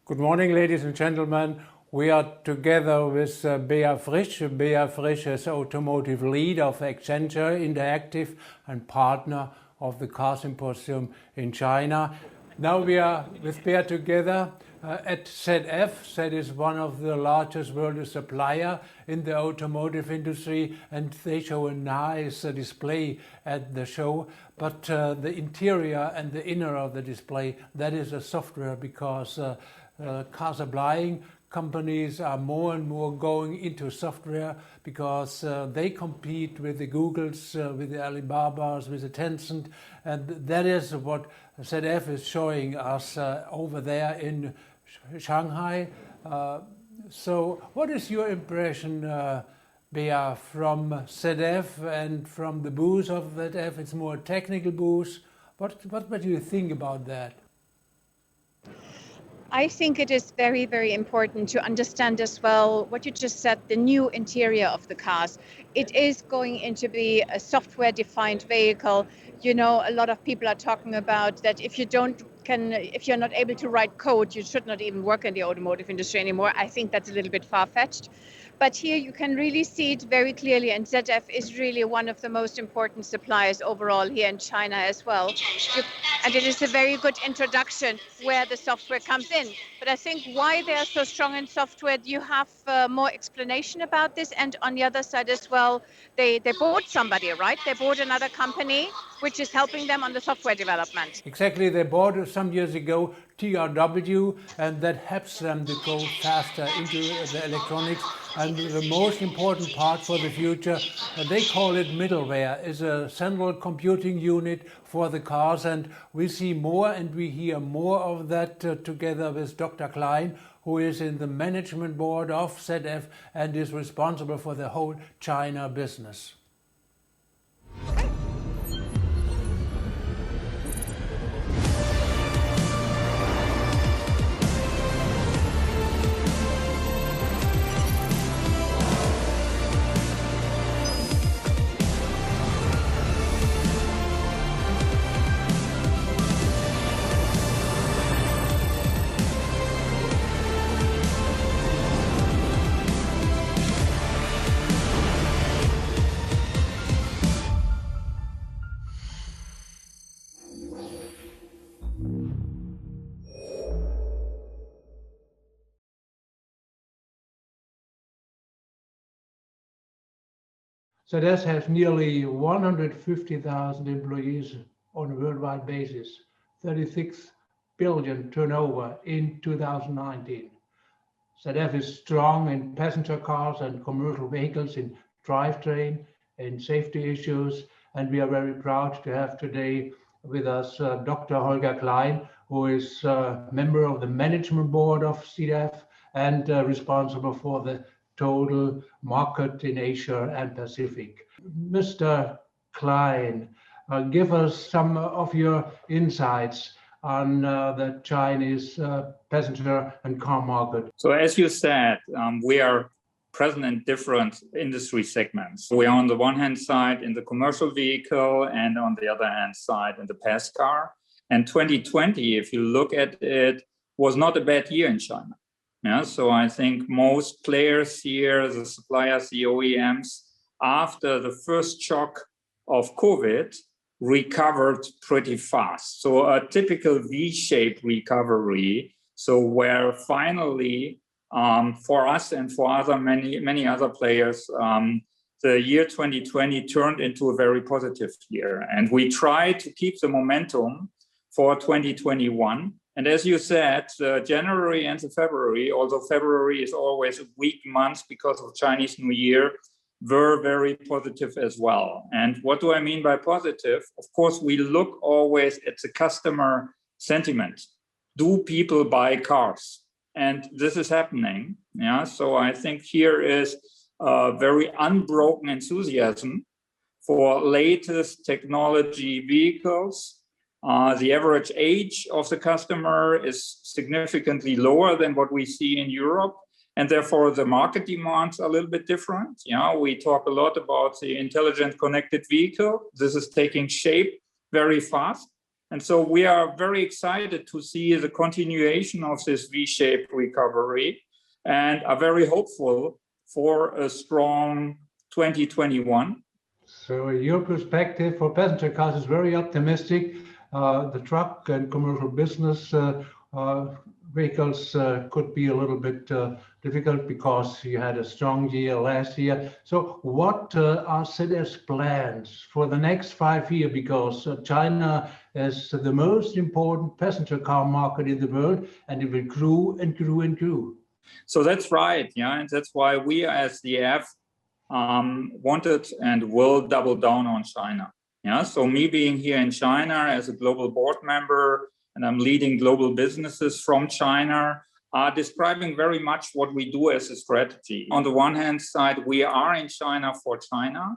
Good morning, ladies and gentlemen. We are together with Bea Frisch. Bea Frisch is automotive lead of Accenture Interactive and partner of the Car Symposium in China. Now we are with Bea together at ZF. ZF is one of the largest world supplier in the automotive industry, and they show a nice display at the show. But the interior and the inner of the display, that is a software, because car supplying companies are more and more going into software, because they compete with the Googles, with the Alibabas, with the Tencent, and that is what ZF is showing us over there in Shanghai. So what is your impression, Bea, from ZF and from the booth of ZF? It's more a technical booth. What do you think about that? I think it is very, very important to understand as well what you just said, the new interior of the cars. It is going to be a software-defined vehicle. You know, a lot of people are talking about that if you're not able to write code, you should not even work in the automotive industry anymore. I think that's a little bit far-fetched. But here you can really see it very clearly, and ZF is really one of the most important suppliers overall here in China as well. And it is a very good introduction where the software comes in. But I think why they are so strong in software, you have more explanation about this. And on the other side as well, they bought somebody, right? They bought another company, which is helping them on the software development. Exactly, they bought some years ago TRW, and that helps them to go faster into the electronics. And the most important part for the future, they call it middleware, is a central computing unit for the cars. And we see more and we hear more of that together with Dr. Klein, who is in the management board of ZF and is responsible for the whole China business. ZF has nearly 150,000 employees on a worldwide basis, 36 billion turnover in 2019. ZF is strong in passenger cars and commercial vehicles, in drivetrain, in safety issues, and we are very proud to have today with us Dr. Holger Klein, who is a member of the management board of ZF and responsible for the total market in Asia and Pacific. Mr. Klein, give us some of your insights on the Chinese passenger and car market. So as you said, we are present in different industry segments. We are on the one hand side in the commercial vehicle and on the other hand side in the pass car. And 2020, if you look at it, was not a bad year in China. Yeah, so I think most players here, the suppliers, the OEMs, after the first shock of COVID, recovered pretty fast. So a typical V-shaped recovery. So where finally, for us and for many other players, the year 2020 turned into a very positive year. And we tried to keep the momentum for 2021. And as you said, January and February, although February is always a weak month because of Chinese New Year, were very positive as well. And what do I mean by positive? Of course, we look always at the customer sentiment. Do people buy cars? And this is happening. Yeah, so I think here is a very unbroken enthusiasm for latest technology vehicles. The average age of the customer is significantly lower than what we see in Europe, and therefore the market demands are a little bit different. Yeah, we talk a lot about the intelligent connected vehicle. This is taking shape very fast. And so we are very excited to see the continuation of this V-shaped recovery and are very hopeful for a strong 2021. So your perspective for passenger cars is very optimistic. The truck and commercial business vehicles could be a little bit difficult because you had a strong year last year. So what are CITES plans for the next 5 years? Because China is the most important passenger car market in the world, and it will grow and grow and grow. So that's right, yeah, and that's why we as the F wanted and will double down on China. Yeah, so me being here in China as a global board member, and I'm leading global businesses from China, are describing very much what we do as a strategy. On the one hand side, we are in China for China,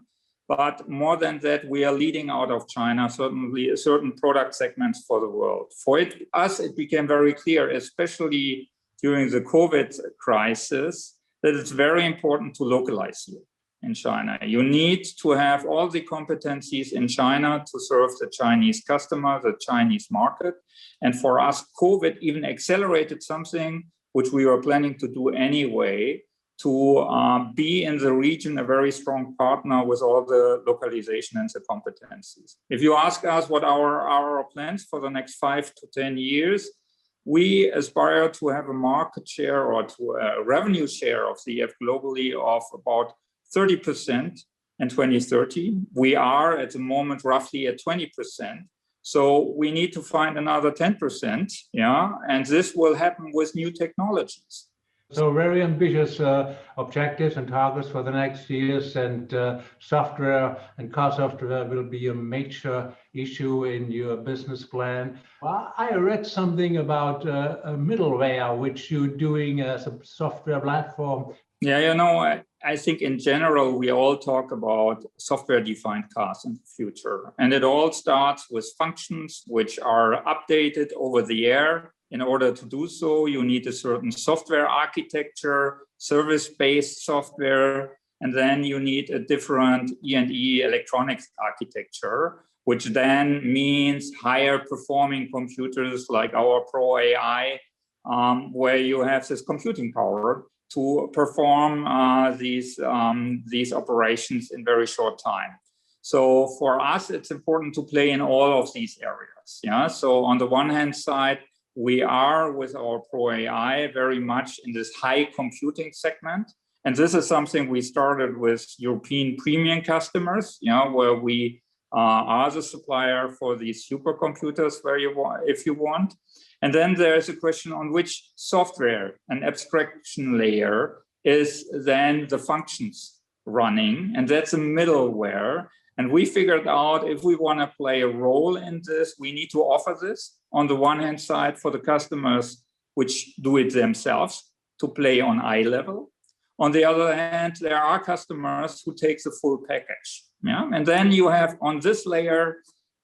but more than that, we are leading out of China, certainly certain product segments for the world. For us, it became very clear, especially during the COVID crisis, that it's very important to localize here in China. You need to have all the competencies in China to serve the Chinese customer, the Chinese market. And for us, COVID even accelerated something which we were planning to do anyway, to be in the region a very strong partner with all the localization and the competencies. If you ask us what are our plans for the next 5 to 10 years, we aspire to have a market share or to a revenue share of the EF globally of about 30% in 2030. We are at the moment roughly at 20%. So we need to find another 10%, yeah, and this will happen with new technologies. So very ambitious objectives and targets for the next years, and software and car software will be a major issue in your business plan. I read something about a middleware which you're doing as a software platform. Yeah, you know, I think in general, we all talk about software-defined cars in the future. And it all starts with functions which are updated over the air. In order to do so, you need a certain software architecture, service-based software, and then you need a different E&E electronics architecture, which then means higher performing computers like our Pro AI, where you have this computing power to perform these operations in very short time. So for us, it's important to play in all of these areas. Yeah. So on the one hand side, we are with our Pro AI very much in this high computing segment. And this is something we started with European premium customers, you know, where we are the supplier for these supercomputers if you want. And then there's a question on which software and abstraction layer is then the functions running, and that's a middleware. And we figured out if we want to play a role in this, we need to offer this on the one hand side for the customers which do it themselves to play on eye level. On the other hand, there are customers who take the full package. Yeah? And then you have on this layer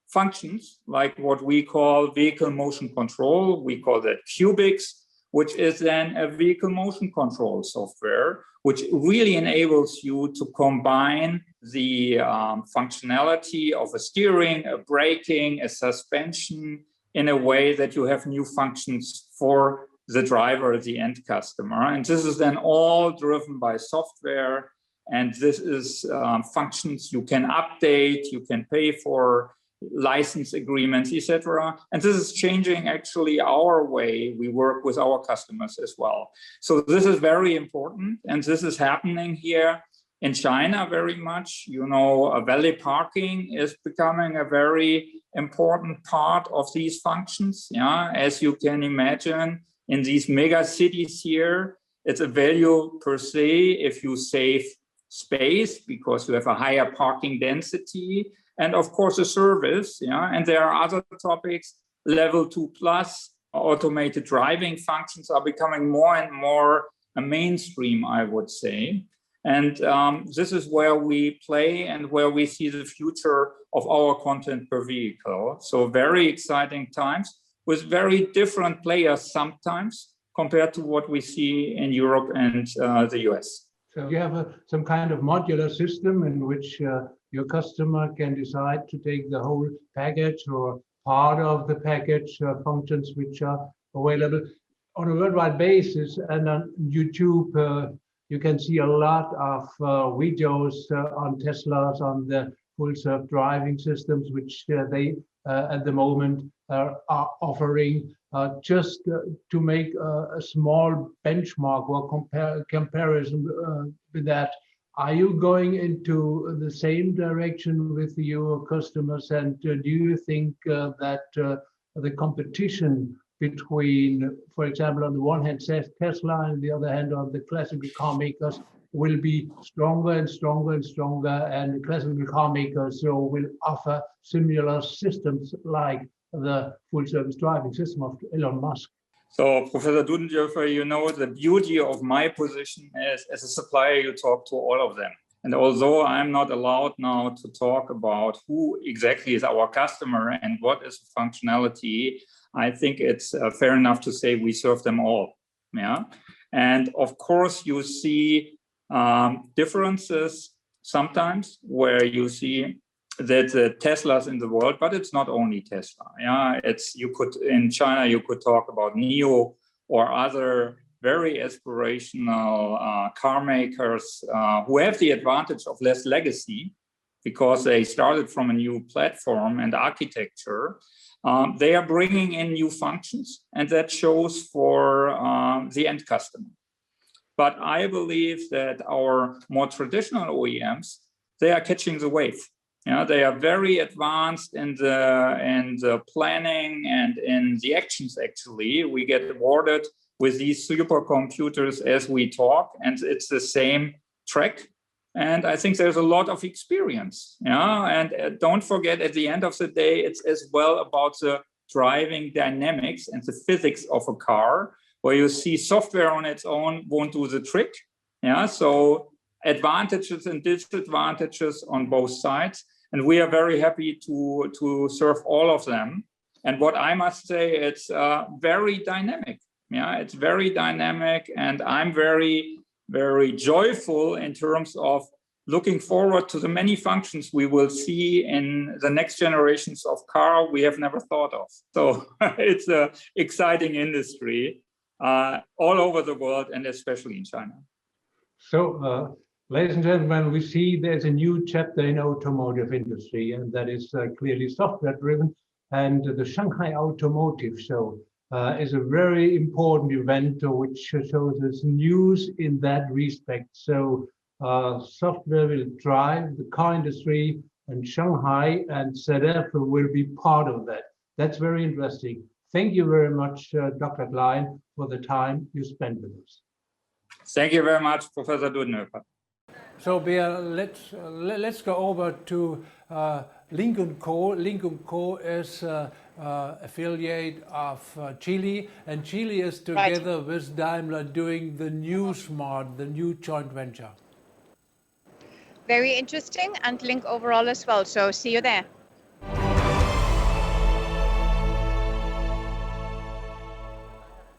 functions like what we call vehicle motion control. We call that Cubics, which is then a vehicle motion control software, which really enables you to combine the functionality of a steering, a braking, a suspension in a way that you have new functions for the driver, the end customer. And this is then all driven by software. And this is functions you can update, you can pay for, license agreements, etc. And this is changing actually our way we work with our customers as well. So this is very important, and this is happening here in China very much. You know, valet parking is becoming a very important part of these functions. Yeah, as you can imagine, in these mega cities here, it's a value per se if you save space because you have a higher parking density. And of course, a service, yeah. And there are other topics, level 2+, automated driving functions are becoming more and more a mainstream, I would say. And this is where we play and where we see the future of our content per vehicle. So very exciting times with very different players sometimes compared to what we see in Europe and the US. So you have some kind of modular system in which your customer can decide to take the whole package or part of the package functions which are available on a worldwide basis. And on YouTube, you can see a lot of videos on Teslas, on the full self-driving systems, which they at the moment are offering. Just to make a small benchmark or comparison with that, are you going into the same direction with your customers? And do you think that the competition between, for example, on the one hand, Tesla, and the other hand, on the classical car makers, will be stronger and stronger and stronger, and the classical car makers will offer similar systems like the full service driving system of Elon Musk? So, Professor Dudendörfer, you know, the beauty of my position is, as a supplier, you talk to all of them. And although I'm not allowed now to talk about who exactly is our customer and what is the functionality, I think it's fair enough to say we serve them all. Yeah. And of course, you see differences sometimes where you see that the Teslas in the world, but it's not only Tesla. Yeah, in China you could talk about NIO or other very aspirational car makers who have the advantage of less legacy because they started from a new platform and architecture. They are bringing in new functions, and that shows for the end customer. But I believe that our more traditional OEMs, they are catching the wave. Yeah, they are very advanced in the planning and in the actions. Actually, we get awarded with these supercomputers as we talk, and it's the same track. And I think there's a lot of experience. Yeah, and don't forget, at the end of the day, it's as well about the driving dynamics and the physics of a car, where you see software on its own won't do the trick. Yeah, so advantages and disadvantages on both sides. And we are very happy to serve all of them. And what I must say, it's very dynamic. Yeah, it's very dynamic. And I'm very, very joyful in terms of looking forward to the many functions we will see in the next generations of car we have never thought of. So it's an exciting industry all over the world, and especially in China. So, ladies and gentlemen, we see there's a new chapter in automotive industry, and that is clearly software driven. And the Shanghai Automotive Show is a very important event which shows us news in that respect. So software will drive the car industry, and Shanghai and ZF will be part of that. That's very interesting. Thank you very much, Dr. Klein, for the time you spent with us. Thank you very much, Professor Dudendörfer. So, Bea, let's go over to Link & Co. Link & Co. is affiliate of Chile, and Chile is together with Daimler doing the new Smart, the new joint venture. Very interesting, and Link overall as well. So see you there.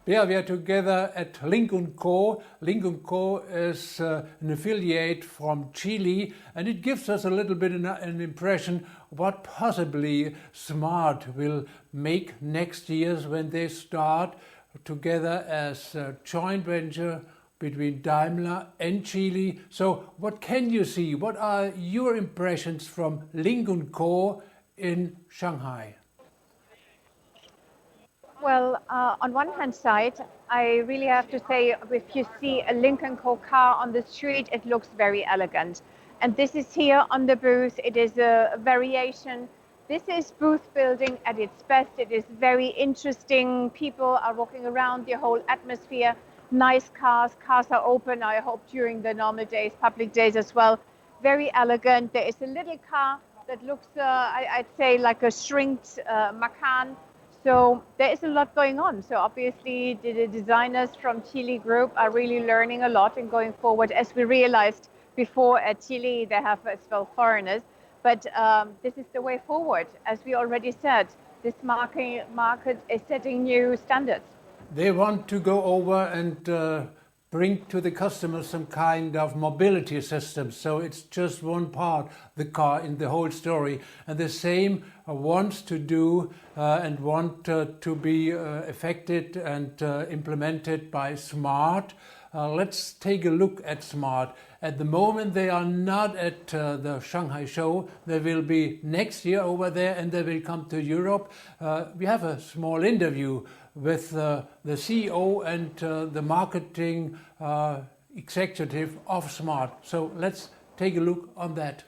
Yeah, we are together at Link & Co. Link & Co. is an affiliate from Chile, and it gives us a little bit an impression what possibly Smart will make next year when they start together as a joint venture between Daimler and Chile. So what can you see? What are your impressions from Link & Co. in Shanghai? Well, on one hand side, I really have to say, if you see a Link & Co car on the street, it looks very elegant. And this is here on the booth. It is a variation. This is booth building at its best. It is very interesting. People are walking around, the whole atmosphere. Nice cars. Cars are open, I hope, during the normal days, public days as well. Very elegant. There is a little car that looks, I'd say, like a shrinked Macan. So there is a lot going on. So obviously the designers from Chile Group are really learning a lot and going forward. As we realized before, at Chile, they have as well foreigners. But this is the way forward. As we already said, this market is setting new standards. They want to go over and bring to the customer some kind of mobility system. So it's just one part, the car in the whole story. And the same wants to do and want to be affected and implemented by SMART. Let's take a look at SMART. At the moment they are not at the Shanghai show. They will be next year over there and they will come to Europe. We have a small interview with the CEO and the marketing executive of SMART. So let's take a look on that.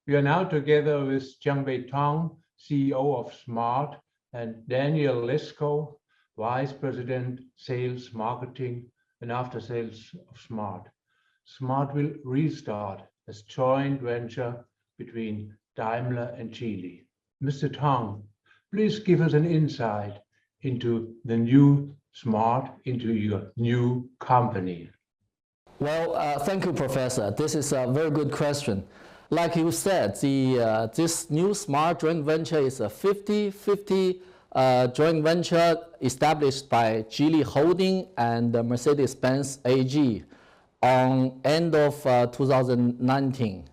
We are now together with Jiangbei Tong, CEO of SMART, and Daniel Lesko, Vice President, Sales, Marketing, and After Sales of SMART. SMART will restart as joint venture between Daimler and Geely. Mr. Tong, please give us an insight into the new SMART, into your new company. Well, thank you, Professor. This is a very good question. Like you said, this new SMART joint venture is a 50-50 joint venture established by Geely Holding and Mercedes-Benz AG on end of 2019.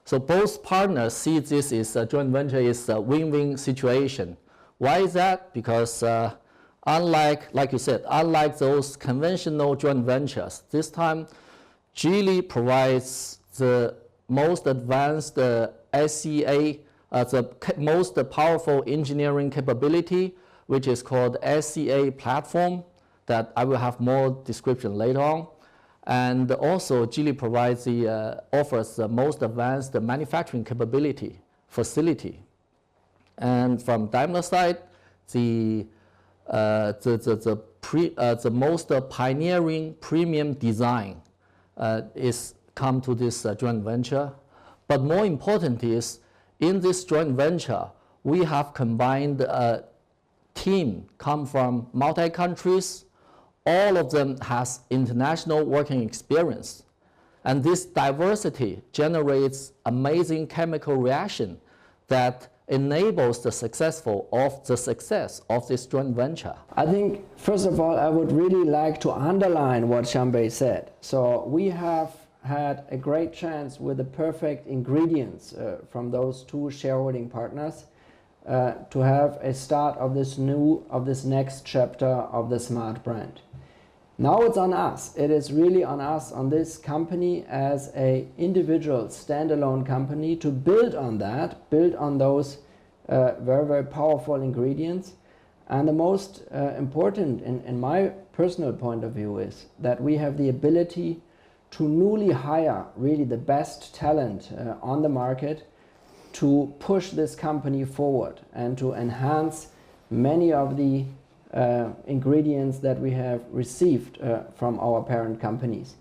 So both partners see this as a joint venture is a win-win situation. Why is that? Because unlike, like you said, unlike those conventional joint ventures, this time Geely provides the most advanced SEA, the most powerful engineering capability, which is called SEA platform, that I will have more description later on. And also Geely provides offers the most advanced manufacturing capability facility. And from Daimler side, the most pioneering premium design is come to this joint venture. But more important is, in this joint venture, we have combined a team come from multi-countries. All of them has international working experience. And this diversity generates amazing chemical reaction that enables the success of this joint venture. I think, first of all, I would really like to underline what Jiangbei said. So we have had a great chance with the perfect ingredients from those two shareholding partners to have a start of this next chapter of the SMART brand. Now it's on us. It is really on us, on this company as an individual standalone company, to build on that, build on those very, very powerful ingredients. And the most important, in my personal point of view, is that we have the ability to newly hire really the best talent on the market to push this company forward and to enhance many of the ingredients that we have received from our parent companies.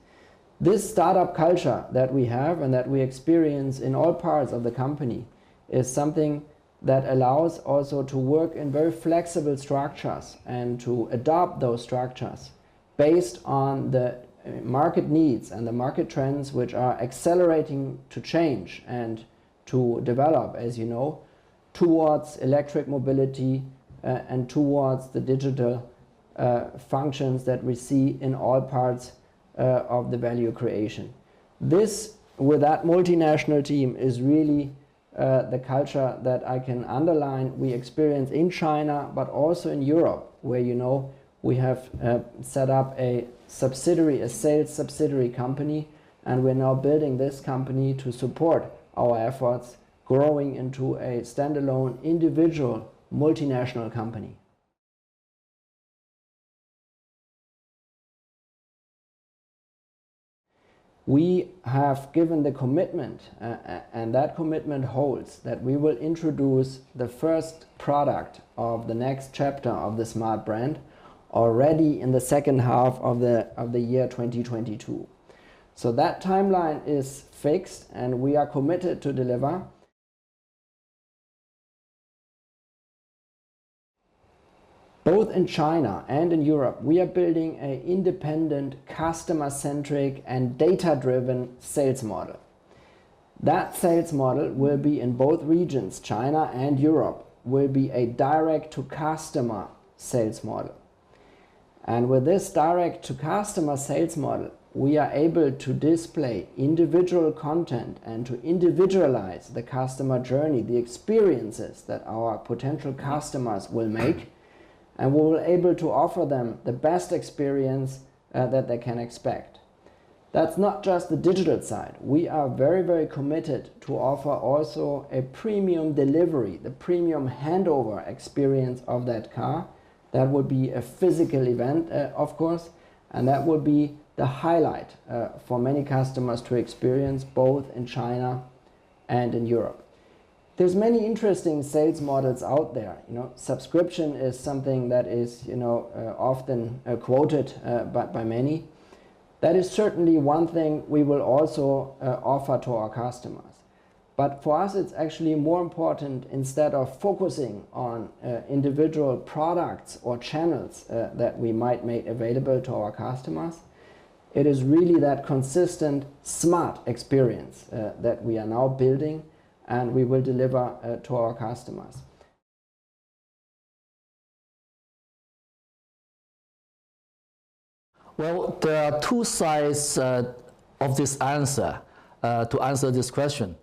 This startup culture that we have and that we experience in all parts of the company is something that allows also to work in very flexible structures and to adopt those structures based on the market needs and the market trends which are accelerating to change and to develop, as you know, towards electric mobility and towards the digital functions that we see in all parts of the value creation. This, with that multinational team, is really the culture that I can underline we experience in China, but also in Europe, where, you know, we have set up a subsidiary, a sales subsidiary company, and we're now building this company to support our efforts growing into a standalone individual multinational company. We have given the commitment, and that commitment holds, that we will introduce the first product of the next chapter of the SMART brand already in the second half of the year 2022. So that timeline is fixed and we are committed to deliver. Both in China and in Europe, we are building an independent, customer-centric and data-driven sales model. That sales model will be in both regions, China and Europe, will be a direct-to-customer sales model. And with this direct-to-customer sales model, we are able to display individual content and to individualize the customer journey, the experiences that our potential customers will make, and we will be able to offer them the best experience that they can expect. That's not just the digital side. We are very, very committed to offer also a premium delivery, the premium handover experience of that car. That would be a physical event, of course, and that would be the highlight for many customers to experience both in China and in Europe. There's many interesting sales models out there. Subscription is something that is often quoted by many. That is certainly one thing we will also offer to our customers. But for us, it's actually more important, instead of focusing on individual products or channels that we might make available to our customers, it is really that consistent, smart experience that we are now building and we will deliver to our customers. Well, there are two sides of this answer to answer this question.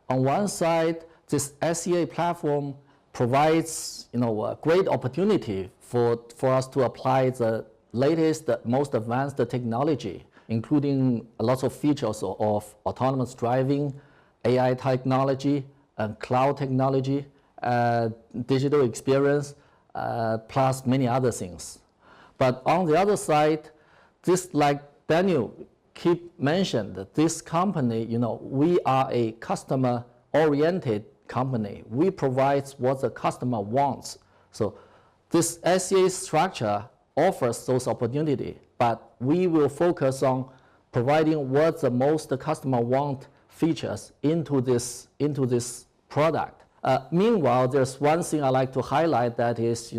On one side, this SEA platform provides a great opportunity for us to apply the latest, most advanced technology, including lots of features of autonomous driving, AI technology, cloud technology, digital experience, plus many other things. But on the other side, this, like Daniel mentioned, this company, we are a customer-oriented company. We provide what the customer wants. So this SEA structure offers those opportunities, but we will focus on providing what the most the customer want features into this product. Meanwhile, there's one thing I like to highlight, that is,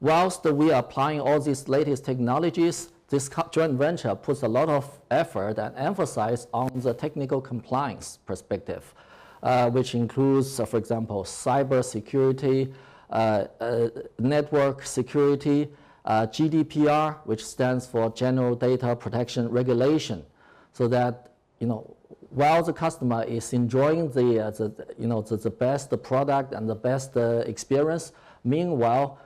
whilst we are applying all these latest technologies, this joint venture puts a lot of effort and emphasis on the technical compliance perspective, which includes, for example, cyber security, network security, GDPR, which stands for General Data Protection Regulation, so that while the customer is enjoying the best product and the best experience, meanwhile,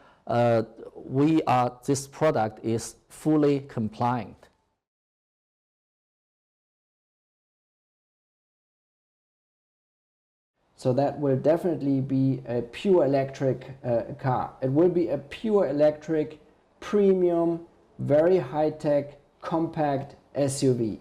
this product is fully compliant. So that will definitely be a pure electric car. It will be a pure electric, premium, very high-tech, compact SUV.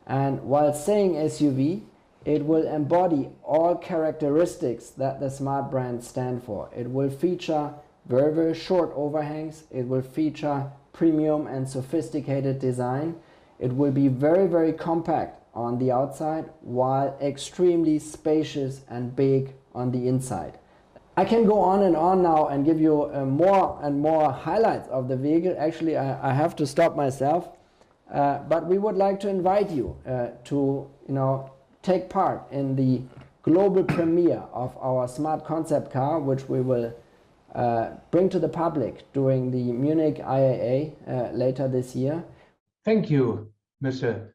And while saying SUV, it will embody all characteristics that the smart brands stand for. It will feature very, very short overhangs. It will feature premium and sophisticated design. It will be very, very compact on the outside, while extremely spacious and big on the inside. I can go on and on now and give you more and more highlights of the vehicle. Actually, I have to stop myself, but we would like to invite you to take part in the global premiere of our smart concept car, which we will bring to the public during the Munich IAA later this year. Thank you, Mr.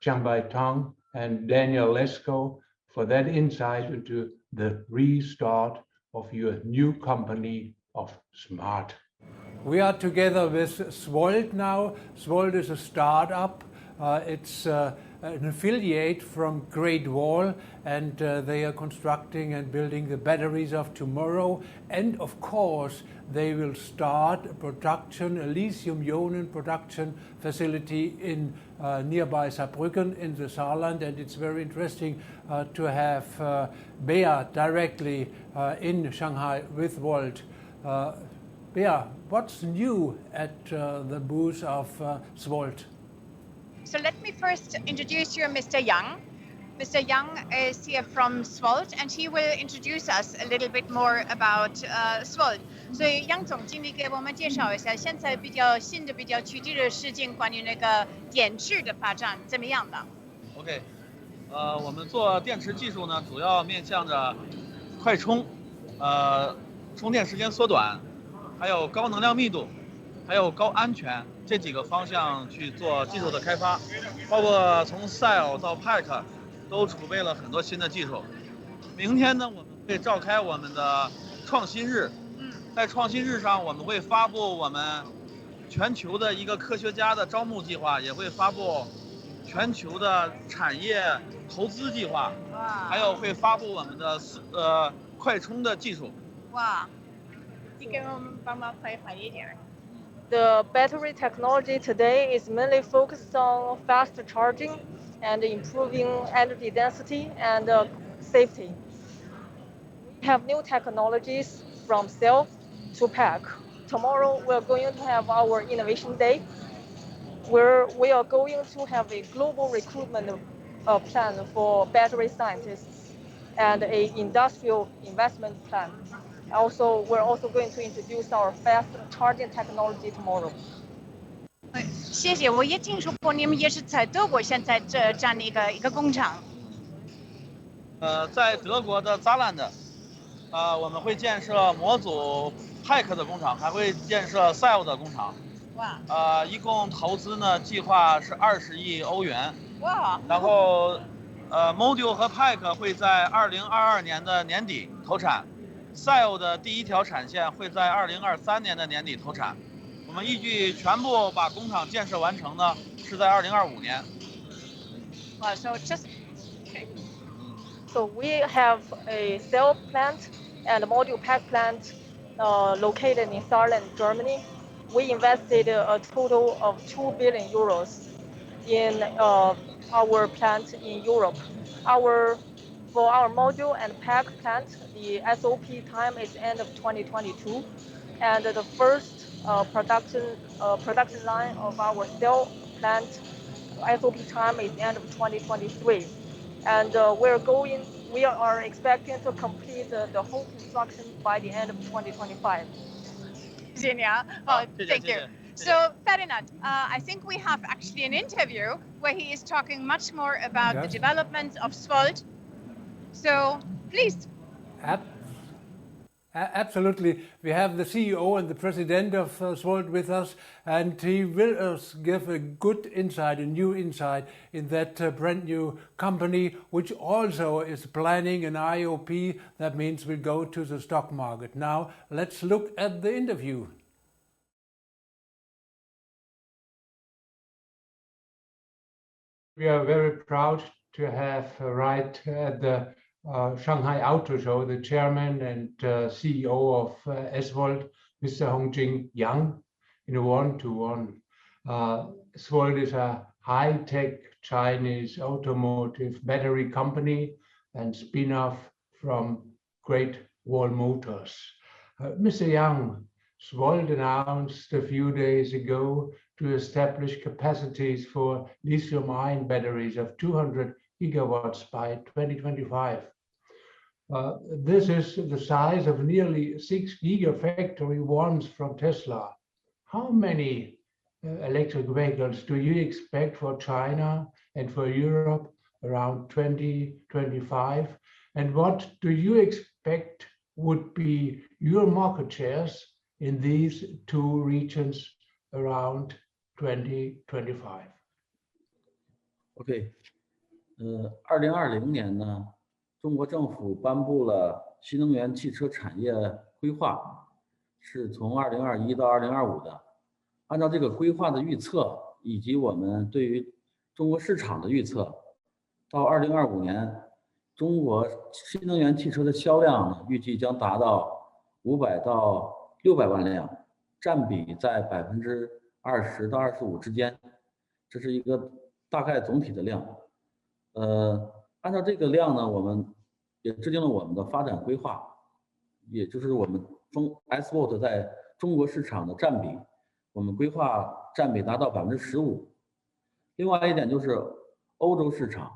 Xiangbai Tang and Daniel Lesko, for that insight into the restart of your new company of Smart. We are together with SVOLT now. SVOLT is a startup. It's an affiliate from Great Wall, and they are constructing and building the batteries of tomorrow. And of course, they will start a production, a lithium-ion production facility in nearby Saarbrücken in the Saarland. And it's very interesting to have Bea directly in Shanghai with Volt. Bea, what's new at the booth of SVOLT? So let me first introduce you Mr. Yang. Mr. Yang is here from SVOLT, and he will introduce us a little bit more about SVOLT. 所以杨总经理给我们介绍一下现在比较新的、比较具体的事情，关于那个电池的发展怎么样的 ？OK， 我们做电池技术呢，主要面向着快充，充电时间缩短，还有高能量密度，还有高安全这几个方向去做技术的开发，包括从 SVOLT 到 PAC 都储备了很多新的技术。明天呢，我们会召开我们的创新日。在创新日上，我们会发布我们全球的一个科学家的招募计划，也会发布全球的产业投资计划，还有会发布我们的快充的技术。哇，你给我们帮忙快一点。The battery technology today is mainly focused on fast charging and improving energy density and safety. We have new technologies from cell to pack. Tomorrow we're going to have our innovation day, where we are going to have a global recruitment plan for battery scientists and a industrial investment plan. Also, we're also going to introduce our fast charging technology tomorrow. 谢谢，我也听说过你们也是在德国现在占了一个工厂。在德国的扎兰的，我们会建设模组 PAC 的工厂，还会建设 SVOLT 的工厂。哇。一共投资呢，计划是20亿欧元。哇。然后，Module 和 PAC 会在2022年的年底投产 ，SVOLT 的第一条产线会在2023年的年底投产。我们预计全部把工厂建设完成呢，是在2025年。Wow, so just okay. So we have a cell plant and a module pack plant located in Saarland, Germany. We invested a total of 2 billion euros in our plant in Europe. For our module and pack plant, the SOP time is end of 2022, and the first production line of our cell plant SOP time is end of 2023, and we are expecting to complete the whole construction by the end of 2025. Thank you. So, Ferdinand, I think we have actually an interview where he is talking much more about the development of SVOLT. So, please. Absolutely. We have the CEO and the president of SVOLT with us, and he will give a good insight, a new insight in that brand new company, which also is planning an IOP. That means we'll go to the stock market. Now, let's look at the interview. We are very proud to have right at the Shanghai Autoshow the chairman and CEO of SVOLT, Mr. Hongjing Yang, in a one-to-one. SVOLT is a high-tech Chinese automotive battery company and spin-off from Great Wall Motors. Mr. Yang, SVOLT announced a few days ago to establish capacities for lithium-ion batteries of 200 gigawatts by 2025. This is the size of nearly 6 gigafactory ones from Tesla. How many electric vehicles do you expect for China and for Europe around 2025? And what do you expect would be your market shares in these two regions around 2025? Okay. 2020年呢，中国政府颁布了新能源汽车产业规划，是从2021到2025的。按照这个规划的预测，以及我们对于中国市场的预测，到2025年，中国新能源汽车的销量呢，预计将达到500到600万辆，占比在20%到25%之间，这是一个大概总体的量。按照这个量呢，我们也制定了我们的发展规划，也就是我们SVOLT 在中国市场的占比，我们规划占比达到15%。另外一点就是欧洲市场，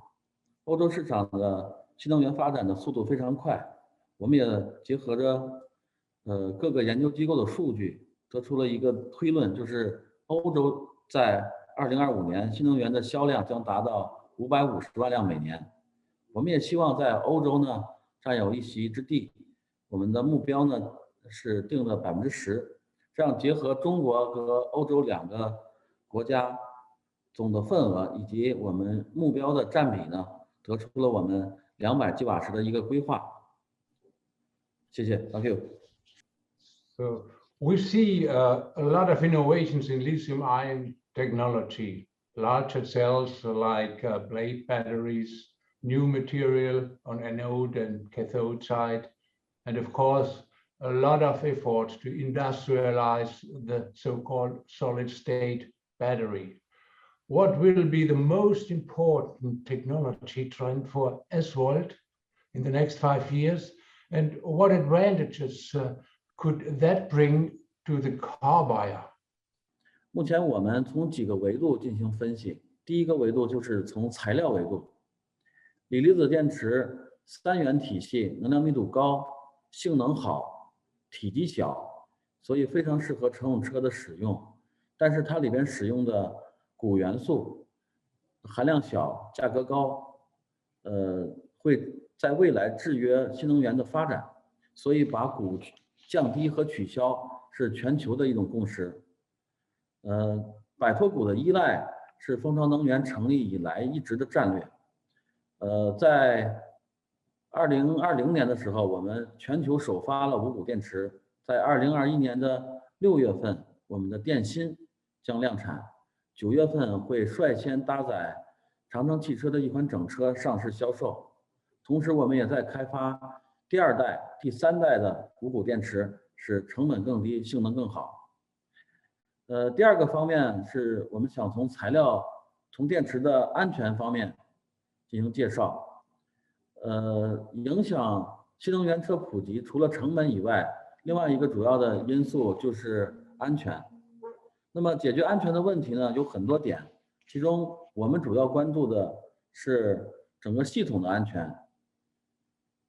欧洲市场的新能源发展的速度非常快，我们也结合着各个研究机构的数据，得出了一个推论，就是欧洲在2025年新能源的销量将达到550万辆每年。我们也希望在欧洲呢占有一席之地，我们的目标呢是定了10%，这样结合中国和欧洲2个国家总的份额以及我们目标的占比呢，得出了我们200吉瓦时的一个规划。谢谢 ，Thank you。So we see a lot of innovations in lithium-ion technology, larger cells like blade batteries, new material on anode and cathode side, and of course, a lot of efforts to industrialize the so-called solid-state battery. What will be the most important technology trend for SVOLT in the next 5 years, and what advantages could that bring to the car buyer? 目前我们从几个维度进行分析。第一个维度就是从材料维度，锂离子电池3元体系，能量密度高，性能好，体积小，所以非常适合乘用车的使用。但是它里边使用的钴元素含量小，价格高，会在未来制约新能源的发展。所以把钴降低和取消是全球的一种共识。摆脱钴的依赖是蜂巢能源成立以来一直的战略。在2020年的时候，我们全球首发了无钴电池。在2021年的6月份，我们的电芯将量产，9月份会率先搭载长城汽车的一款整车上市销售。同时，我们也在开发第2代、第3代的无钴电池，使成本更低，性能更好。第2个方面是我们想从电池的安全方面进行介绍。影响新能源车普及，除了成本以外，另外一个主要的因素就是安全。那么解决安全的问题呢，有很多点，其中我们主要关注的是整个系统的安全。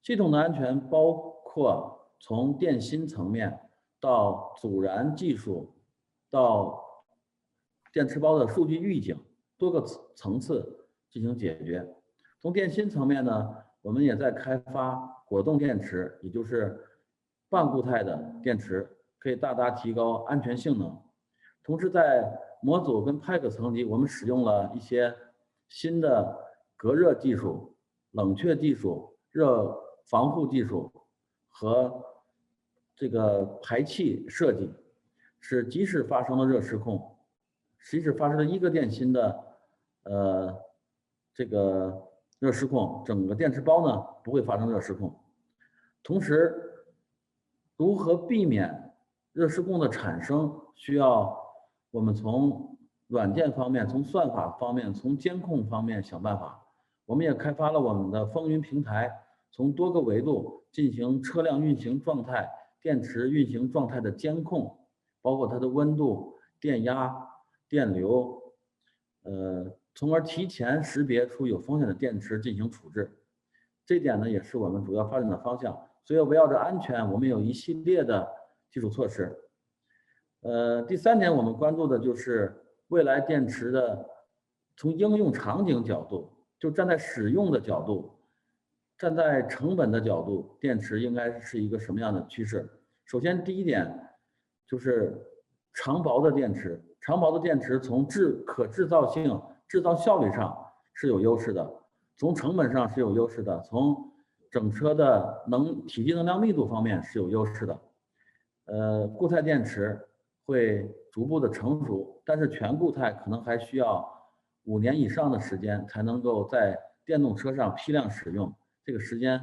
系统的安全包括从电芯层面到阻燃技术，到电池包的数据预警，多个层次进行解决。从电芯层面呢，我们也在开发果冻电池，也就是半固态的电池，可以大大提高安全性能。同时在模组跟 pack 层级，我们使用了一些新的隔热技术、冷却技术、热防护技术和这个排气设计，使即使发生了热失控，即使发生了1个电芯的这个热失控，整个电池包呢不会发生热失控。同时，如何避免热失控的产生，需要我们从软件方面、从算法方面、从监控方面想办法。我们也开发了我们的风云平台，从多个维度进行车辆运行状态、电池运行状态的监控，包括它的温度、电压、电流，从而提前识别出有风险的电池进行处置。这点呢，也是我们主要发展的方向。所以围绕着安全，我们有一系列的基础措施。第3点，我们关注的就是未来电池的从应用场景角度，就站在使用的角度，站在成本的角度，电池应该是一个什么样的趋势？首先，第1点就是长薄的电池。长薄的电池从可制造性、制造效率上是有优势的，从成本上是有优势的，从整车的体积能量密度方面是有优势的。固态电池会逐步的成熟，但是全固态可能还需要5年以上的时间才能够在电动车上批量使用，这个时间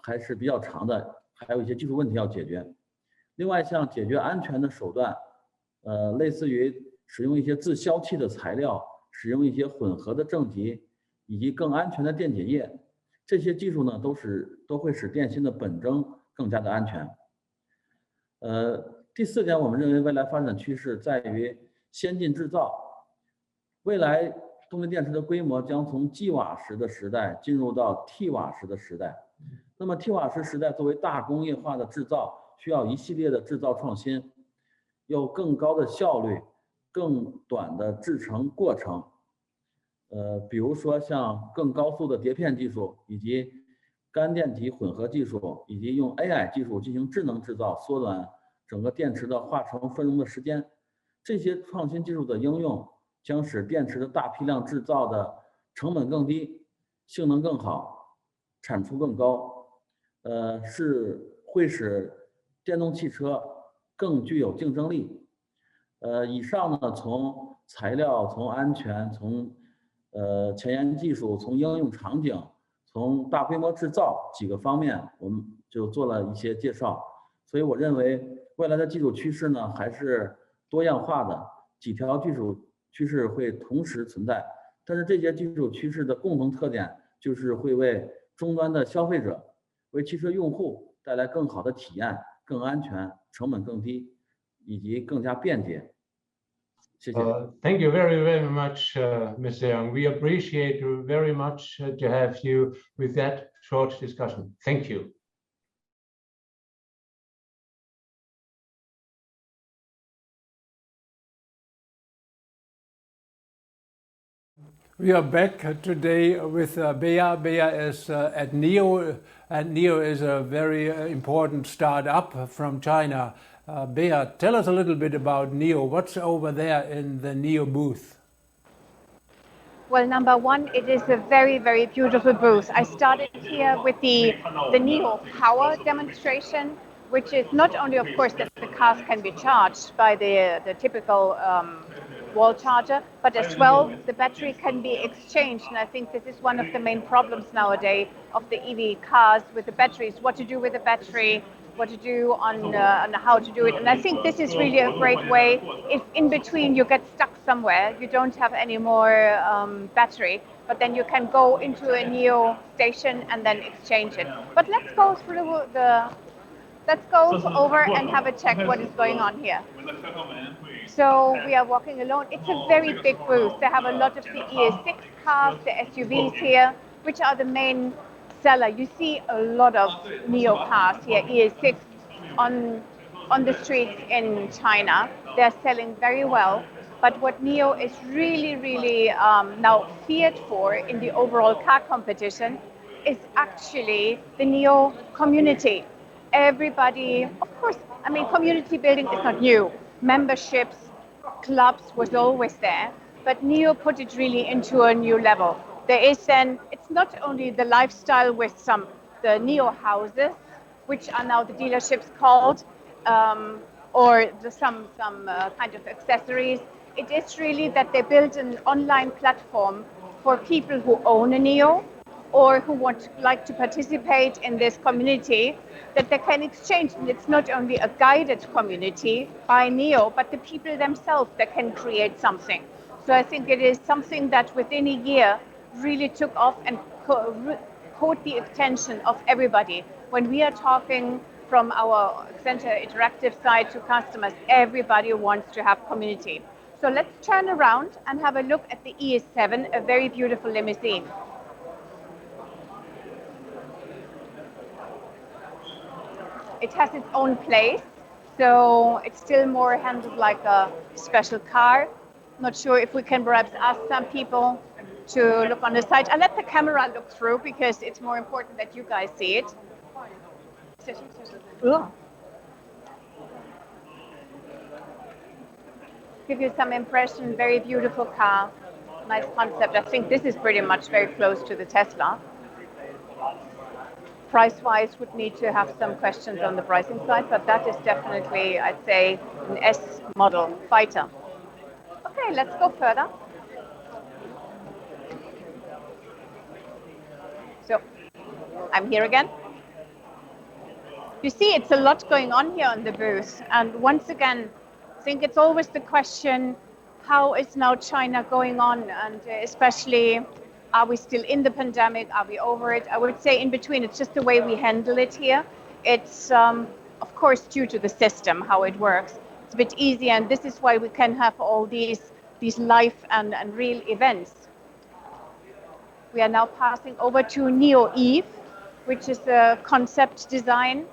还是比较长的，还有一些技术问题要解决。另外，像解决安全的手段，类似于使用一些自消气的材料，使用一些混合的正极，以及更安全的电解液，这些技术呢都会使电芯的本征更加的安全。第4点，我们认为未来发展趋势在于先进制造。未来动力电池的规模将从 G 瓦时的时代进入到 T 瓦时的时代。那么 T 瓦时时代作为大工业化的制造，需要一系列的制造创新，有更高的效率、更短的制程过程。比如说像更高速的碟片技术，以及干电体混合技术，以及用 AI 技术进行智能制造，缩短整个电池的化成分容的时间。这些创新技术的应用将使电池的大批量制造的成本更低，性能更好，产出更高，会使电动汽车更具有竞争力。以上呢，从材料、从安全、从前沿技术、从应用场景、从大规模制造几个方面，我们就做了一些介绍。所以我认为未来的技术趋势呢，还是多样化的，几条技术趋势会同时存在，但是这些技术趋势的共同特点就是会为终端的消费者、为汽车用户带来更好的体验、更安全、成本更低以及更加便捷。谢谢。Thank you very much, Mr. Young. We appreciate very much to have you with that short discussion. Thank you. We are back today with Bea. Bea is at NIO, and NIO is a very important startup from China. Bea, tell us a little bit about NIO. What's over there in the NIO booth? Well, number one, it is a very, very beautiful booth. I started here with the NIO power demonstration, which is not only, of course, that the cars can be charged by the typical wall charger, but as well the battery can be exchanged. And I think this is one of the main problems nowadays of the EV cars with the batteries, what to do with the battery, what to do on how to do it. And I think this is really a great way. If in between you get stuck somewhere, you don't have any more battery, but then you can go into a NIO station and then exchange it. But let's go through let's go over and have a check what is going on here. So we are walking alone. It's a very big booth. They have a lot of the ES6 cars, the SUVs here, which are the main seller. You see a lot of NIO cars here, ES6 on the streets in China. They're selling very well. But what NIO is really, really now feared for in the overall car competition is actually the NIO community. Everybody, of course, I mean, community building is not new. Memberships, clubs was always there, but NIO put it really into a new level. There is then, it's not only the lifestyle with the NIO houses, which are now the dealerships called, or some kind of accessories. It is really that they built an online platform for people who own a NIO or who like to participate in this community, that they can exchange. And it's not only a guided community by NIO, but the people themselves that can create something. So I think it is something that within a year really took off and caught the attention of everybody. When we are talking from our Accenture Interactive side to customers, everybody wants to have community. So let's turn around and have a look at the ES7, a very beautiful limousine. It has its own place, so it's still more handled like a special car. Not sure if we can perhaps ask some people to look on the side. I'll let the camera look through because it's more important that you guys see it. Give you some impression, very beautiful car, nice concept. I think this is pretty much very close to the Tesla. Price-wise, would need to have some questions on the pricing side, but that is definitely, I'd say, an S model fighter. Okay, let's go further. So, I'm here again. You see, it's a lot going on here on the booth. And once again, I think it's always the question, how is now China going on? And especially, are we still in the pandemic? Are we over it? I would say in between, it's just the way we handle it here. It's, of course, due to the system, how it works. It's a bit easier, and this is why we can have all these live and real events. We are now passing over to NIO Eve, which is a concept design,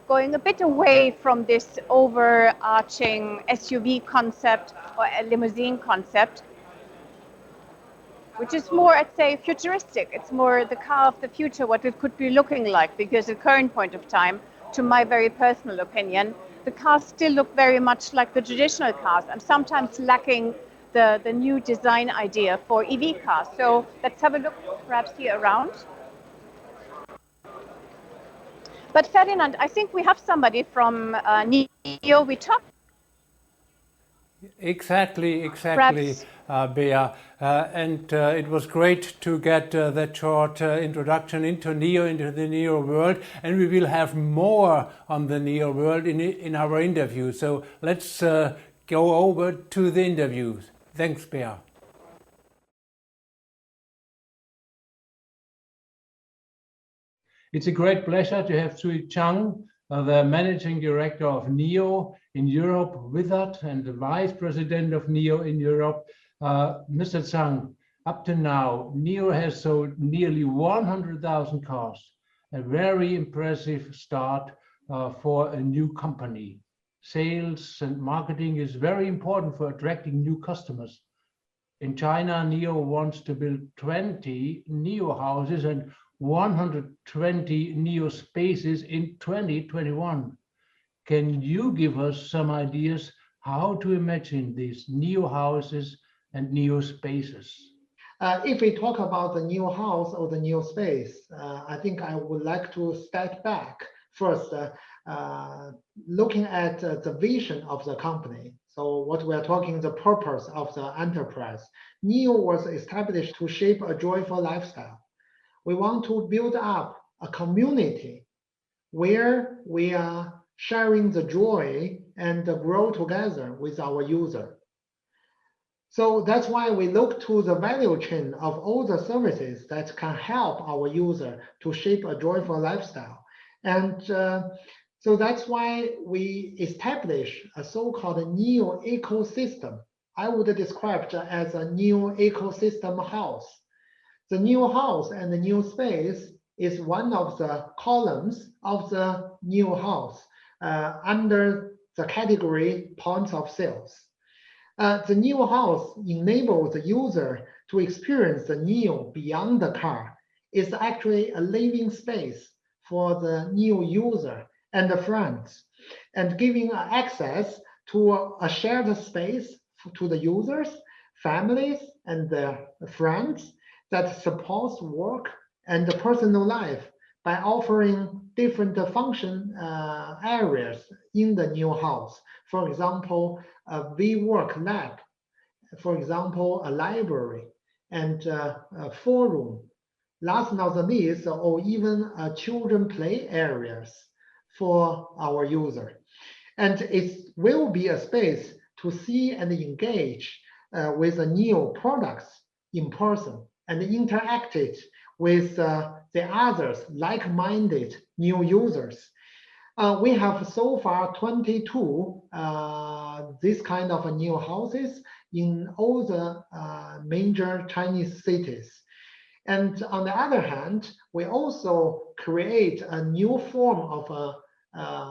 going a bit away from this overarching SUV concept or a limousine concept, which is more, I'd say, futuristic. It's more the car of the future, what it could be looking like, because at the current point of time, to my very personal opinion, the cars still look very much like the traditional cars. I'm sometimes lacking the new design idea for EV cars. So let's have a look perhaps here around. But Ferdinand, I think we have somebody from NIO. We talked. Exactly, Bea. And it was great to get that short introduction into NIO, into the NIO world. And we will have more on the NIO world in our interview. So let's go over to the interviews. Thanks, Bea. It's a great pleasure to have Sui Chang, the Managing Director of NIO in Europe, with us, and the Vice President of NIO in Europe. Mr. Chang, up to now, NIO has sold nearly 100,000 cars, a very impressive start for a new company. Sales and marketing is very important for attracting new customers. In China, NIO wants to build 20 NIO houses and 120 NIO spaces in 2021. Can you give us some ideas how to imagine these NIO houses and NIO spaces? If we talk about the NIO house or the NIO space, I think I would like to step back first, looking at the vision of the company. So what we are talking, the purpose of the enterprise. NIO was established to shape a joyful lifestyle. We want to build up a community where we are sharing the joy and grow together with our user. So that's why we look to the value chain of all the services that can help our user to shape a joyful lifestyle. And so that's why we establish a so-called NIO ecosystem. I would describe it as a NIO ecosystem house. The NIO house and the NIO space is one of the columns of the NIO house under the category points of sales. The NIO house enables the user to experience the NIO beyond the car. It's actually a living space for the NIO user and the friends, and giving access to a shared space to the users, families, and their friends that supports work and the personal life by offering different function areas in the NIO house. For example, a WeWork lab, for example, a library, and a forum. Last but not least, or even children play areas for our user. And it will be a space to see and engage with the NIO products in person and interact it with the others like-minded NIO users. We have so far 22 this kind of NIO houses in all the major Chinese cities. And on the other hand, we also create a new form of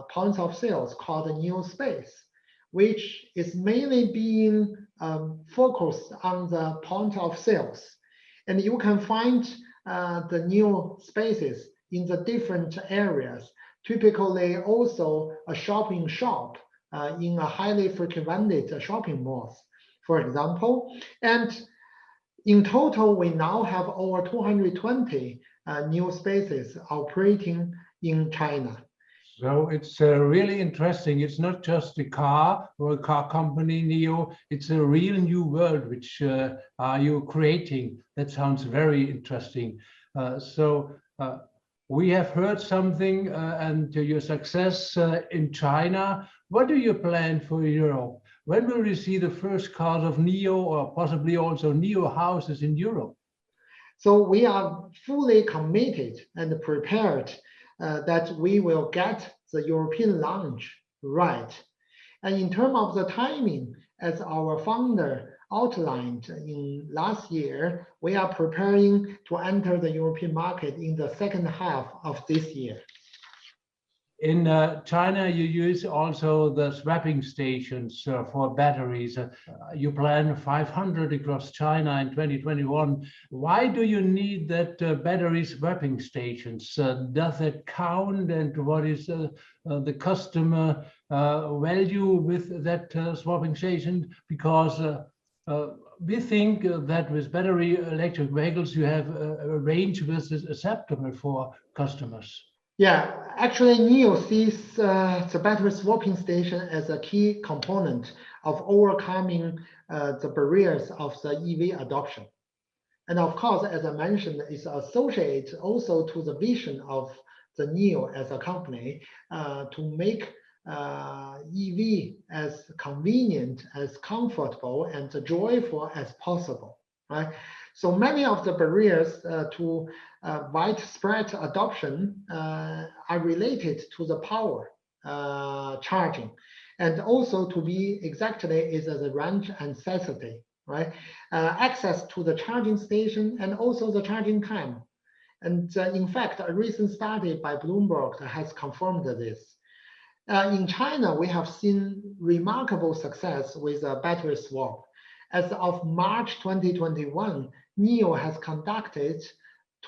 points of sales called a NIO space, which is mainly being focused on the point of sales. And you can find the NIO spaces in the different areas, typically also a shopping shop in a highly frequented shopping malls, for example. And in total, we now have over 220 NIO spaces operating in China. So it's really interesting. It's not just a car or a car company, NIO. It's a real new world which are you creating. That sounds very interesting. We have heard something and your success in China. What do you plan for Europe? When will we see the first cars of NIO or possibly also NIO houses in Europe? So we are fully committed and prepared that we will get the European launch right. And in terms of the timing, as our founder outlined in last year, we are preparing to enter the European market in the second half of this year. In China, you use also the swapping stations for batteries. You plan 500 across China in 2021. Why do you need that battery swapping stations? Does it count, and what is the customer value with that swapping station? Because we think that with battery electric vehicles, you have a range which is acceptable for customers. Yeah, actually, NIO sees the battery swapping station as a key component of overcoming the barriers of the EV adoption. And of course, as I mentioned, it's associated also to the vision of the NIO as a company to make EV as convenient, as comfortable, and joyful as possible, right? So many of the barriers to widespread adoption are related to the power charging, and also to be exactly is the range necessity, right? Access to the charging station and also the charging time. And in fact, a recent study by Bloomberg has confirmed this. In China, we have seen remarkable success with a battery swap. As of March 2021, NIO has conducted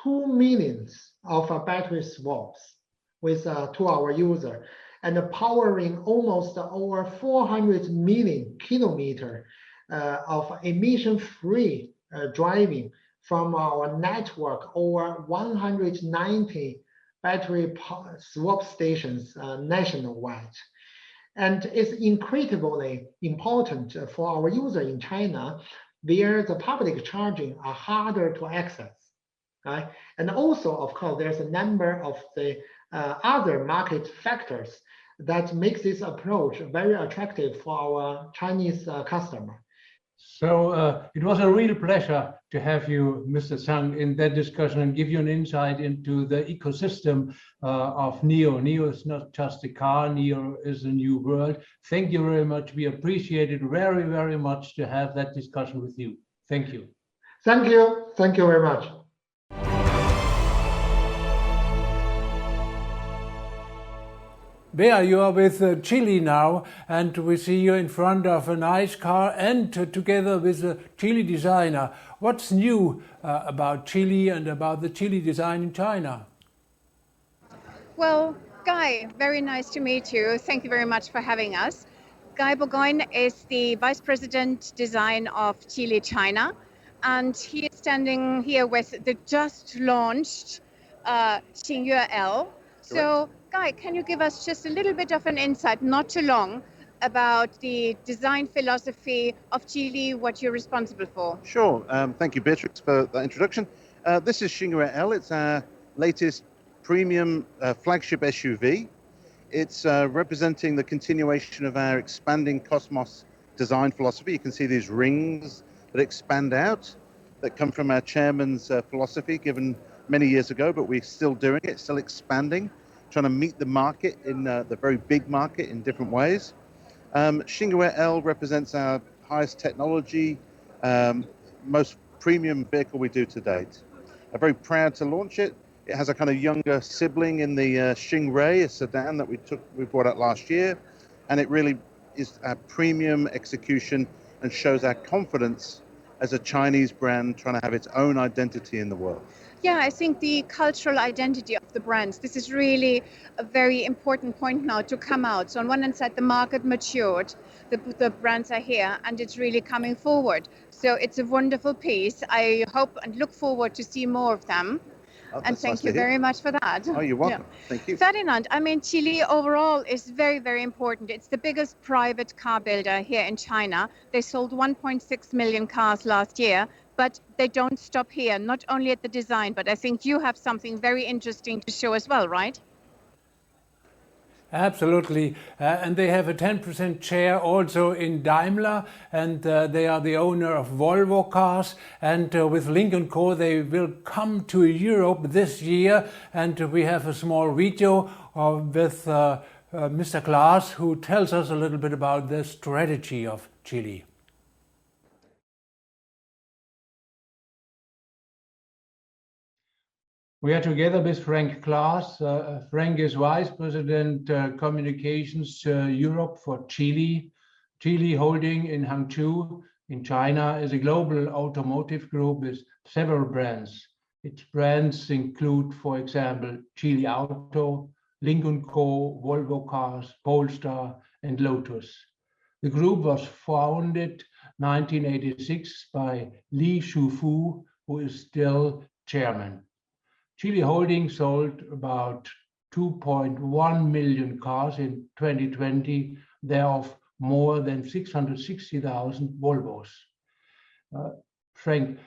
2 million of battery swaps with to our user, and powering almost over 400 million kilometers of emission-free driving from our network over 190 battery swap stations nationwide. And it's incredibly important for our user in China, where the public charging are harder to access, right? And also, of course, there's a number of the other market factors that makes this approach very attractive for our Chinese customer. So it was a real pleasure to have you, Mr. Zhang, in that discussion and give you an insight into the ecosystem of NIO. NIO is not just a car, NIO is a new world. Thank you very much. We appreciate it very, very much to have that discussion with you. Thank you. Thank you. Thank you very much. Bea, you are with Geely now, and we see you in front of a nice car and together with a Geely designer. What's new about Geely and about the Geely design in China? Well, Guy, very nice to meet you. Thank you very much for having us. Guy Bourgoin is the Vice President Design of Geely China, and he is standing here with the just launched Xingyue L. So, Guy, can you give us just a little bit of an insight, not too long, about the design philosophy of Geely, what you're responsible for? Sure. Thank you, Beatrix, for that introduction. This is Xingyue L. It's our latest premium flagship SUV. It's representing the continuation of our expanding Cosmos design philosophy. You can see these rings that expand out, that come from our chairman's philosophy given many years ago, but we're still doing it, still expanding, trying to meet the market in the very big market in different ways. Xingyue L represents our highest technology, most premium vehicle we do to date. I'm very proud to launch it. It has a kind of younger sibling in the Xingray, a sedan that we brought out last year, and it really is a premium execution and shows our confidence as a Chinese brand trying to have its own identity in the world. Yeah, I think the cultural identity of the brands, this is really a very important point now to come out. So on one hand side, the market matured, the brands are here, and it's really coming forward. So it's a wonderful piece. I hope and look forward to see more of them. And thank you very much for that. Oh, you're welcome. Yeah. Thank you. Ferdinand, I mean, Geely overall is very, very important. It's the biggest private car builder here in China. They sold 1.6 million cars last year, but they don't stop here, not only at the design, but I think you have something very interesting to show as well, right? Absolutely, and they have a 10% share also in Daimler, and they are the owner of Volvo cars, and with Lynk & Co they will come to Europe this year, and we have a small video with Mr. Klaas, who tells us a little bit about the strategy of Geely. We are together with Frank Klaas. Frank is Vice President Communications Europe for Geely. Geely Holding in Hangzhou in China is a global automotive group with several brands. Its brands include, for example, Geely Auto, Lynk & Co, Volvo Cars, Polestar, and Lotus. The group was founded 1986 by Li Shufu, who is still chairman. Geely Holding sold about 2.1 million cars in 2020, thereof more than 660,000 Volvos. Frank,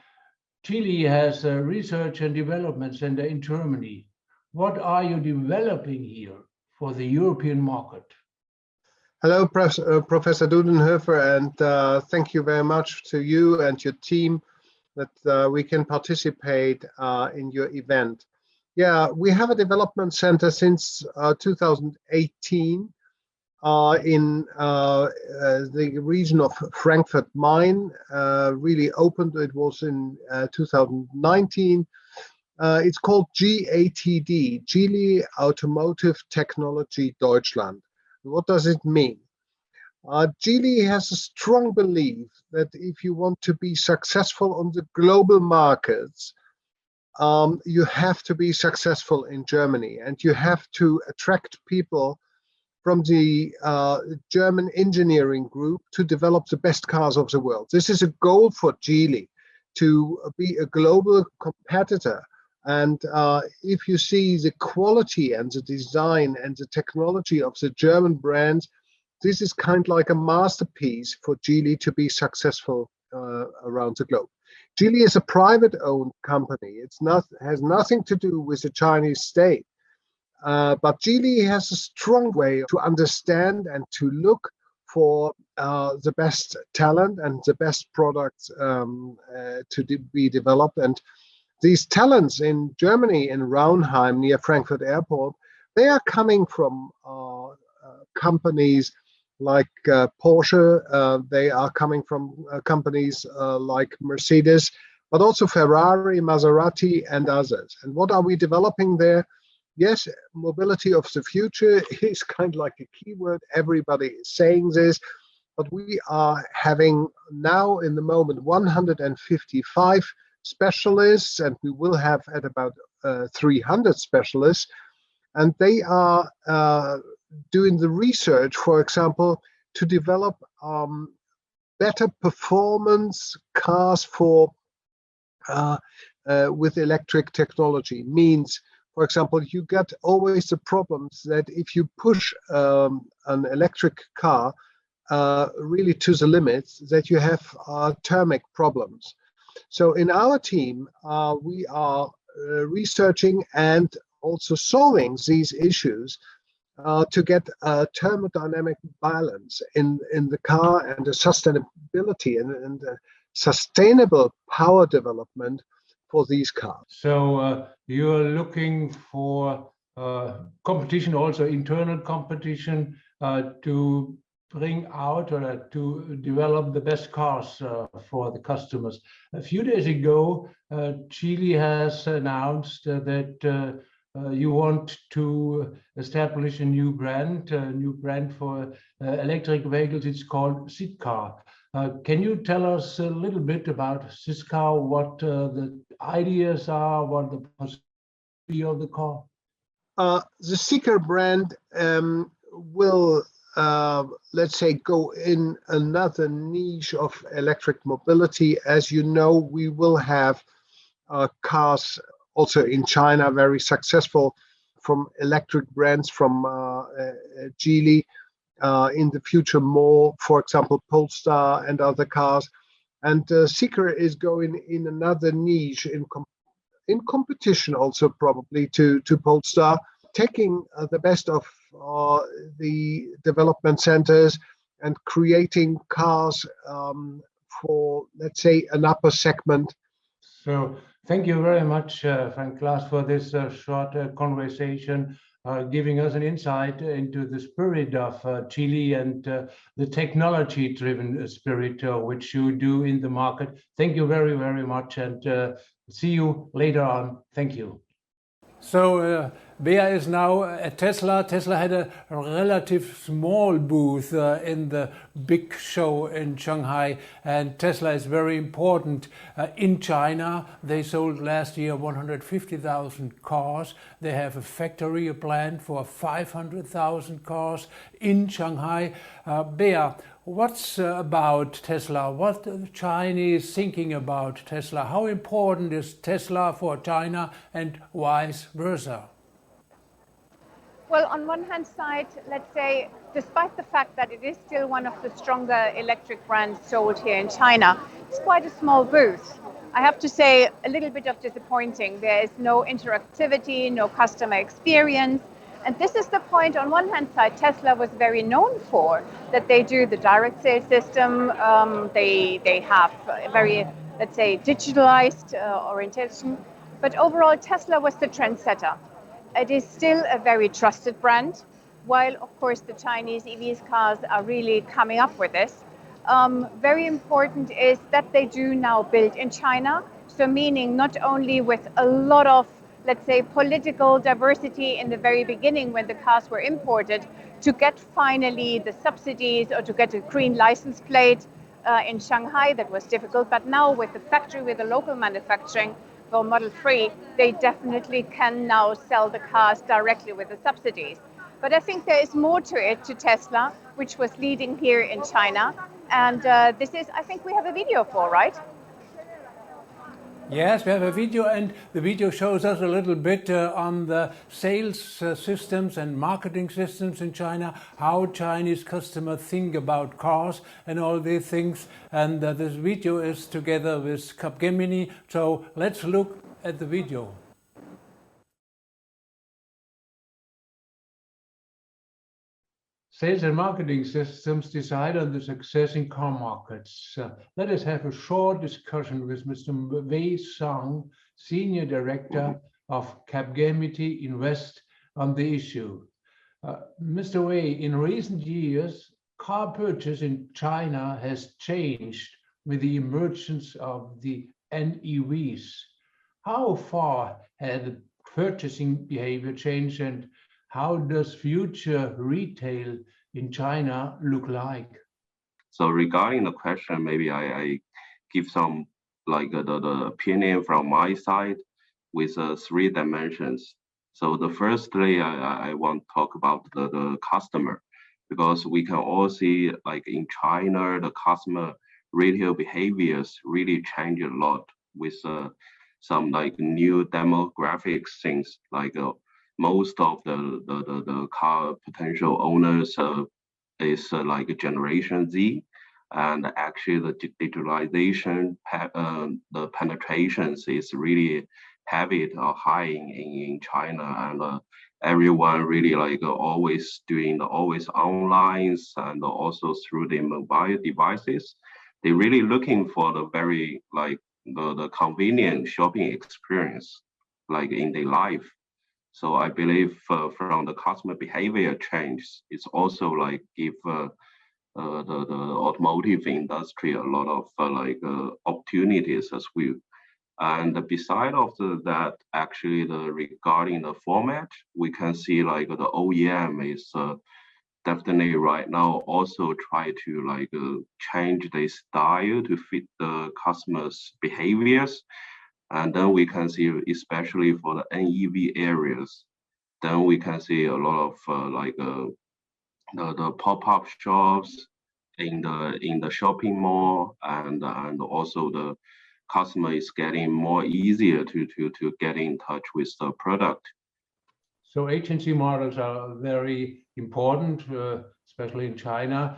Geely has a research and development center in Germany. What are you developing here for the European market? Hello, Professor Dudenhofer, and thank you very much to you and your team that we can participate in your event. Yeah, we have a development center since 2018 in the region of Frankfurt-Main, really opened. It was in 2019. It's called GATD, Geely Automotive Technology Deutschland. What does it mean? Geely has a strong belief that if you want to be successful on the global markets, you have to be successful in Germany, and you have to attract people from the German engineering group to develop the best cars of the world. This is a goal for Geely, to be a global competitor. And if you see the quality and the design and the technology of the German brands, this is kind of like a masterpiece for Geely to be successful around the globe. Geely is a private-owned company. Has nothing to do with the Chinese state. But Geely has a strong way to understand and to look for the best talent and the best products to be developed. And these talents in Germany, in Raunheim, near Frankfurt Airport, they are coming from companies like Porsche. They are coming from companies like Mercedes, but also Ferrari, Maserati, and others. And what are we developing there? Yes, mobility of the future is kind of like a keyword. Everybody is saying this, but we are having now in the moment 155 specialists, and we will have at about 300 specialists, and they are doing the research, for example, to develop better performance cars for with electric technology. Means, for example, you get always the problems that if you push an electric car really to the limits, that you have thermic problems. So in our team, we are researching and also solving these issues to get a thermodynamic balance in the car, and the sustainability and the sustainable power development for these cars. So you're looking for competition, also internal competition, to bring out or to develop the best cars for the customers. A few days ago, Geely has announced that you want to establish a new brand for electric vehicles. It's called Sidcar. Can you tell us a little bit about this car, what the ideas are, what the possibility of the car? The Sidcar brand will, let's say, go in another niche of electric mobility. As you know, we will have cars also in China, very successful from electric brands from Geely. In the future, more, for example, Polestar and other cars. And Sidcar is going in another niche in competition also probably to Polestar, taking the best of the development centers and creating cars for, let's say, an upper segment. So thank you very much, Frank Klaas, for this short conversation, giving us an insight into the spirit of Geely and the technology-driven spirit which you do in the market. Thank you very, very much, and see you later on. Thank you. So Bea is now at Tesla. Tesla had a relative small booth in the big show in Shanghai, and Tesla is very important in China. They sold last year 150,000 cars. They have a factory, a plant for 500,000 cars in Shanghai. Bea, what's about Tesla? What are the Chinese thinking about Tesla? How important is Tesla for China and vice versa? Well, on one hand side, let's say, despite the fact that it is still one of the stronger electric brands sold here in China, it's quite a small booth. I have to say, a little bit of disappointing. There is no interactivity, no customer experience. And this is the point, on one hand side, Tesla was very known for, that they do the direct sales system. They have a very, let's say, digitalized orientation. But overall, Tesla was the trendsetter. It is still a very trusted brand, while of course the Chinese EVs cars are really coming up with this. Very important is that they do now build in China, so meaning not only with a lot of, let's say, political diversity in the very beginning when the cars were imported, to get finally the subsidies or to get a green license plate in Shanghai, that was difficult, but now with the factory, with the local manufacturing, for Model 3, they definitely can now sell the cars directly with the subsidies. But I think there is more to it, to Tesla, which was leading here in China. And this is, I think we have a video for, right? Yes, we have a video, and the video shows us a little bit on the sales systems and marketing systems in China, how Chinese customers think about cars and all these things. And this video is together with Capgemini. So let's look at the video. Sales and marketing systems decide on the success in car markets. Let us have a short discussion with Mr. Wei Song, Senior Director of Capgemini Invent, on the issue. Mr. Wei, in recent years, car purchase in China has changed with the emergence of the NEVs. How far has the purchasing behavior changed, and how does future retail in China look like? So regarding the question, maybe I give some like the opinion from my side with 3 dimensions. So the firstly, I want to talk about the customer, because we can all see like in China, the customer retail behaviors really change a lot with some like new demographics things, like most of the car potential owners is like Generation Z, and actually the digitalization, the penetrations is really heavy or high in China, and everyone really like always doing the always online and also through the mobile devices. They're really looking for the very like the convenient shopping experience like in their life. So I believe from the customer behavior change, it's also like give the automotive industry a lot of opportunities as well. And beside of that, actually regarding the format, we can see like the OEM is definitely right now also try to change the style to fit the customers' behaviors. And then we can see, especially for the NEV areas, then we can see a lot of the pop-up shops in the shopping mall, and also the customer is getting more easier to get in touch with the product. So agency models are very important, especially in China.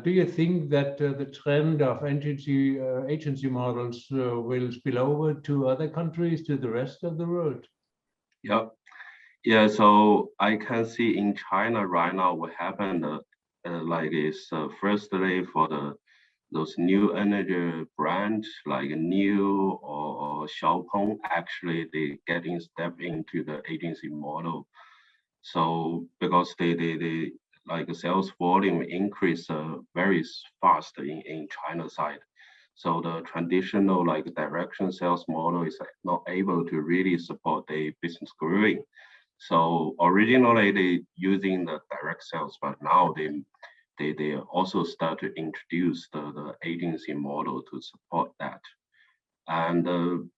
Do you think that the trend of agency models will spill over to other countries, to the rest of the world? Yeah. So I can see in China right now what happened like is firstly for those new energy brands like NIO or Xiaopeng, actually they getting step into the agency model. So because they like the sales volume increase very fast in China side. So the traditional like direction sales model is not able to really support the business growing. So originally they using the direct sales, but now they also start to introduce the agency model to support that. And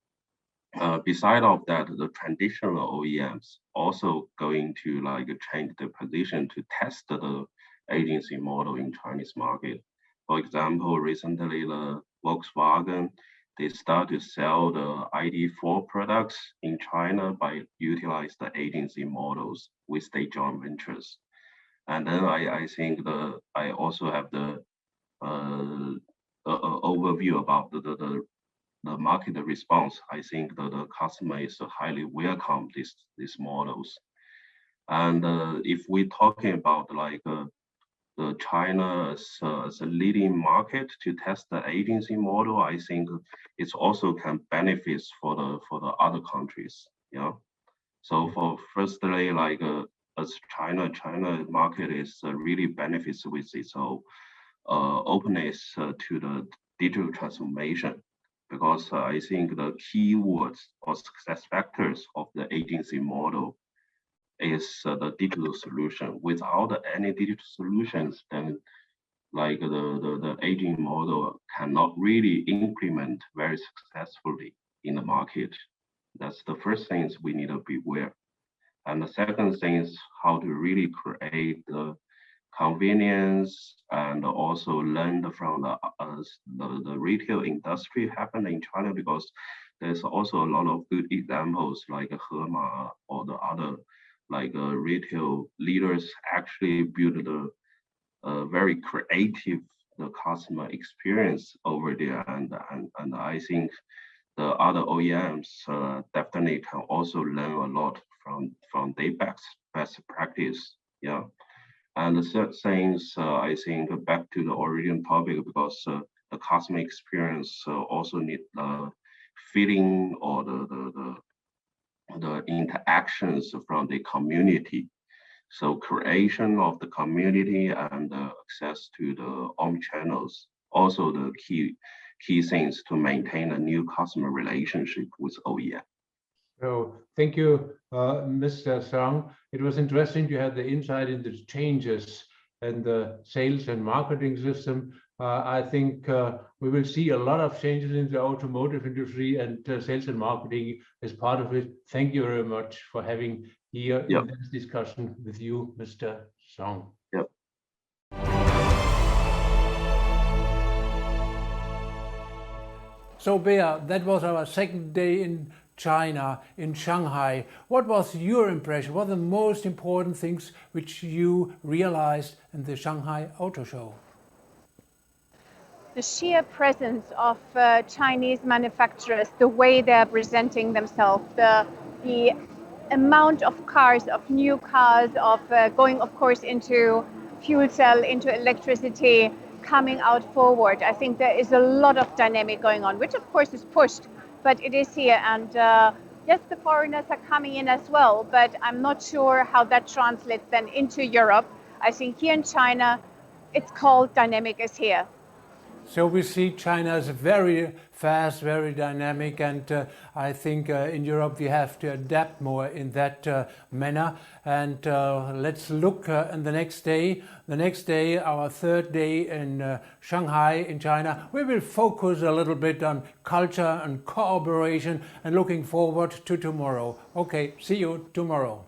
beside of that, the traditional OEMs also going to like change the position to test the agency model in Chinese market. For example, recently the Volkswagen, they start to sell the ID4 products in China by utilize the agency models with the joint ventures. And then I think I also have the overview about the market response. I think the customer is highly welcome these models. And if we're talking about like the China as a leading market to test the agency model, I think it also can benefits for the other countries. Yeah. So for firstly, like as China market is really benefits with its openness to the digital transformation, because I think the keywords or success factors of the agency model is the digital solution. Without any digital solutions, then like the aging model cannot really implement very successfully in the market. That's the first things we need to be aware. And the second thing is how to really create the convenience and also learn from the retail industry happen in China, because there's also a lot of good examples like Hema or the other like retail leaders actually build a very creative customer experience over there, and I think the other OEMs definitely can also learn a lot from their best practice. Yeah. And the third things, I think back to the original topic, because the customer experience also need feeling or the interactions from the community. So creation of the community and access to the channels, also the key things to maintain a new customer relationship with OEM. So thank you, Mr. Zhang. It was interesting to have the insight into the changes in the sales and marketing system. I think we will see a lot of changes in the automotive industry, and sales and marketing is part of it. Thank you very much for having here in this discussion with you, Mr. Zhang. Yep. So Bea, that was our second day in China, in Shanghai. What was your impression? What are the most important things which you realized in the Shanghai Auto Show? The sheer presence of Chinese manufacturers, the way they're presenting themselves, the amount of cars, of new cars, of going, of course, into fuel cell, into electricity, coming out forward. I think there is a lot of dynamic going on, which of course is pushed, but it is here. And yes, the foreigners are coming in as well, but I'm not sure how that translates then into Europe. I think here in China, it's called dynamic is here. So we see China as very fast, very dynamic, and I think in Europe we have to adapt more in that manner. And let's look in the next day. The next day, our third day in Shanghai in China, we will focus a little bit on culture and cooperation and looking forward to tomorrow. Okay, see you tomorrow.